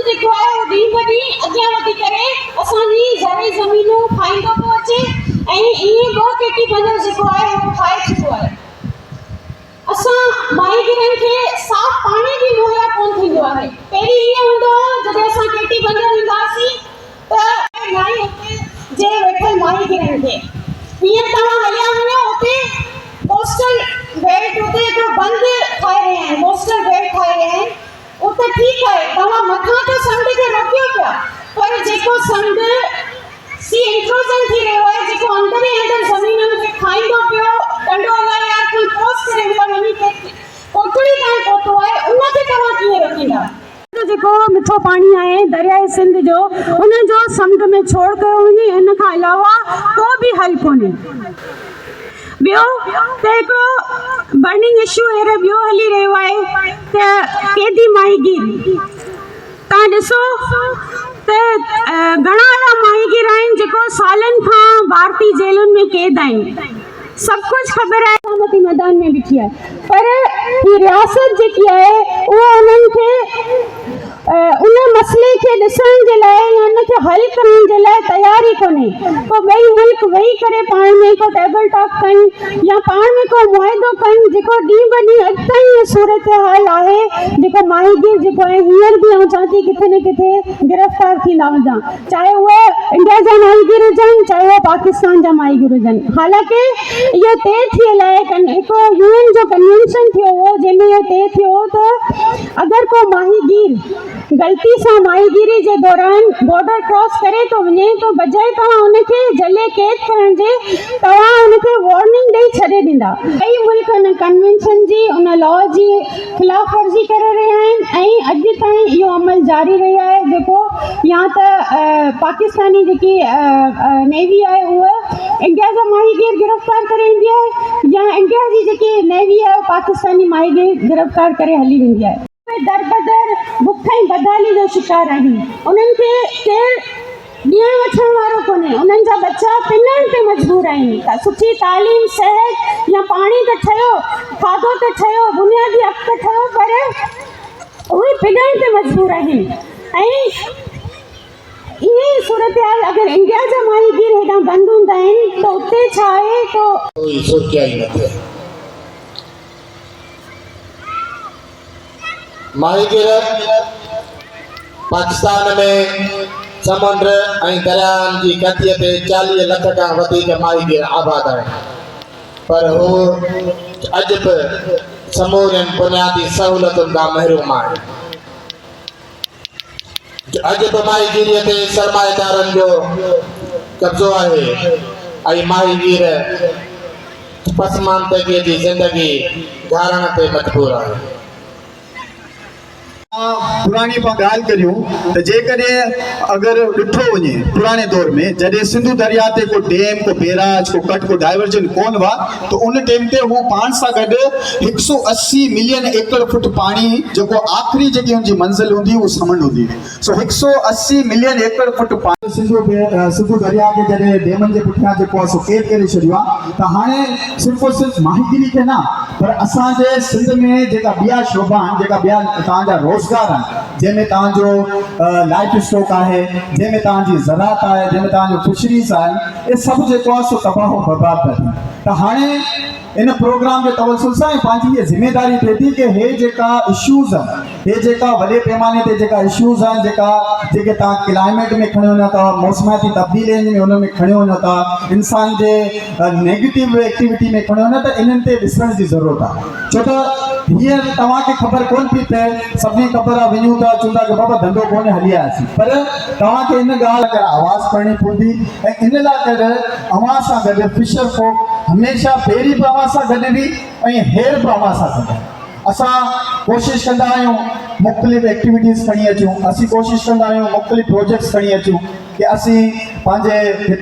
जेको आहे उहो ॾींहुं ब ॾींहुं अॻियां वधी करे असांजी ज़रे ज़मीनूं खाईंदो थो अचे ऐं ईअं ॿ केटी बंदर जेको आहे उहो खाए चुको आहे। असां माहीगीरनि खे साफ़ पाणी बि मुहैया कोन थींदो आहे। पहिरीं ईअं हूंदो हो जॾहिं असां केटी बंदर ईंदासीं त नाई हुते जे वेठल माहीगीरनि खे हीअं तव्हां हलिया वञो उते कोस्टल बेल्ट उते हिकिड़ो बंदि ठाहे रहिया आहिनि, कोस्टल बेल्ट ठाहे रहिया आहिनि। उते ठीकु आहे तव्हां मथां त समुंड खे रोकियो पिया, पर जेको समुंड सी इंट्रोजन थी रहियो आहे, जेको अंदर ई अंदर ज़मीनुनि खे खाईंदो पियो, डंडो हलाए या कोई क्रॉस करे वञी करे कोटड़ी ताईं पहुतो आहे, उनखे तव्हां कीअं रोकींदा? जेको मिठो पाणी आहे दरियाए सिंध जो, उन जो समुंड में छोड़ कयो वञे, इन खां अलावा को बि हल कोन्हे। ॿियो त हिकिड़ो बर्निंग इशू अहिड़ो ॿियो हली रहियो आहे त कैदी माहीगीर। तव्हां ॾिसो त घणा अहिड़ा माहीगीर आहिनि जेको सालनि खां भारतीय जेलुनि में क़ैद आहिनि। सभु कुझु ख़बर आहे, सलामती मैदान में बीठी आहे, पर ही रियासत जेकी आहे उहा उन्हनि खे उन मसइले खे ॾिसण जे लाइ या उनखे हल करण जे लाइ तयार ई कोन्हे। को ॿई मुल्क वेही करे पाण में को टेबल टॉक कनि या पाण में को मुआइदो कनि, जेको ॾींहुं ब ॾींहुं अॼु ताईं सूरत हाल आहे जेको माहीगीर जेको आहे हींअर बि आउं चवां थी किथे न किथे गिरफ़्तार थींदा वञा, चाहे उहे इंडिया जा माहीगीर हुजनि चाहे उहे पाकिस्तान जा माहीगीर हुजनि। हालांकि इहो तय थियल आहे, हिकिड़ो UN जो कन्वेंशन थियो हो जंहिंमें इहो तय थियो हो त अगरि को माहीगीर ग़लती सां माहीगीरी जे दौरान बॉर्डर क्रॉस करे तो वञे तो बजाए तव्हां उनखे जले कैद करण जे तव्हां उनखे वार्निंग ॾेई छॾे ॾींदा। कई मुल्क उन कन्वेंशन जी उन लॉ जी ख़िलाफ़ वर्ज़ी करे रहिया आहिनि ऐं अॼु ताईं इहो अमल जारी रहियो आहे, जेको या त पाकिस्तानी जेकी नेवी आहे उहा इंडिया जा माहीगीर गिरफ़्तार करे ईंदी आहे या इंडिया जी जेकी नेवी आहे पाकिस्तानी माहीगीर गिरफ़्तार करे हली वेंदी आहे। दर बदर बुख ऐं बदहाली जो शिकार आहिनि, उन्हनि खे केरु ॾियण वठण वारो कोन्हे, उन्हनि जा बच्चा पिनण ते मजबूर आहिनि। त सुठी तालीम सिहत या पाणी त ठहियो, खाधो त ठहियो, बुनियादी हक़ त ठहियो, पर उहे पिनण ते मजबूर आहिनि। ऐं ईअं सूरत हाल अगरि इंडिया जा माहीगीर हेॾा बंदि हूंदा आहिनि त उते छा आहे तो माहीगीर पाकिस्तान में समुंड ऐं दरियानि जी गतीअ ते 40 लख खां वधीक माहीगीर आबाद आहिनि, पर हू अॼु बि समूरनि बुनियादी सहूलियतुनि खां महरूम आहिनि। अॼु बि माहीगीरीअ ते सरमाएदारनि जो कब्ज़ो आहे ऐं माहीगीर पसमानदगीअ जी ज़िंदगी गारण ते मजबूर आहे। पुरानी पां ॻाल्हि करियूं त जेकॾहिं अगरि ॾिठो वञे पुराणे दौर में जॾहिं सिंधु दरिया ते को डैम को बैराज को कट को डाइवर्जन कोन हुआ तो उन टाइम ते हू पाण सां गॾु 180 मिलियन एकड़ फुट पाणी जेको आख़िरी जेकी हुनजी मंज़िल हूंदी उहा समुंड हूंदी। सो 180 मिलियन एकड़ फुट पाणी सिंधु दरिया खे जॾहिं डैमनि जे पुठियां जेको आहे सो कैद करे छॾियो आहे, त हाणे सिर्फ़ु सिर्फ़ु माहीगीरी खे न पर असांजे सिंध में जेका ॿिया शोभा आहिनि, जेका ॿिया तव्हांजा रोज़गार आहिनि, जंहिंमें तव्हांजो लाइफ स्टॉक आहे, जंहिंमें तव्हांजी ज़राअत आहे, जंहिंमें तव्हांजो फिशरीज़ आहिनि, इहे सभु जेको आहे सो तबाह बर्बाद था थियनि। त हाणे इन प्रोग्राम के तवसुल सां पंहिंजी ये जिम्मेदारी थिए थी कि हे जेका इश्यूज़ आहिनि, हे जेका वॾे पैमाने ते जेका इश्यूज़ आहिनि, जेके तव्हां क्लाइमेट में खणी वञो था, मौसमाती तब्दीली में उन में खणी वञो था, इंसान जे नेगेटिव एक्टिविटी में खणी वञो, त इन्हनि ते ॾिसण जी ज़रूरत आहे। छो त हींअर तव्हांखे ख़बर कोन पई पए, सभिनी ख़बर आहे वञूं था चवंदा कि बाबा धंधो कोन्हे हली आयासीं, पर तव्हांखे इन ॻाल्हि करे आवाज़ करणी पवंदी ऐं इन लाइ करे अवां सां गॾु फिशर फोक हमेशह पहिरीं बि अवां सां गॾु बि ऐं हेर बि अवां सां गॾु। असां कोशिशि कंदा आहियूं मुख़्तलिफ़ एक्टिविटीज़ खणी अचूं, असीं कोशिशि कंदा आहियूं मुख़्तलिफ़ प्रोजेक्ट्स खणी अचूं कि असीं पंहिंजे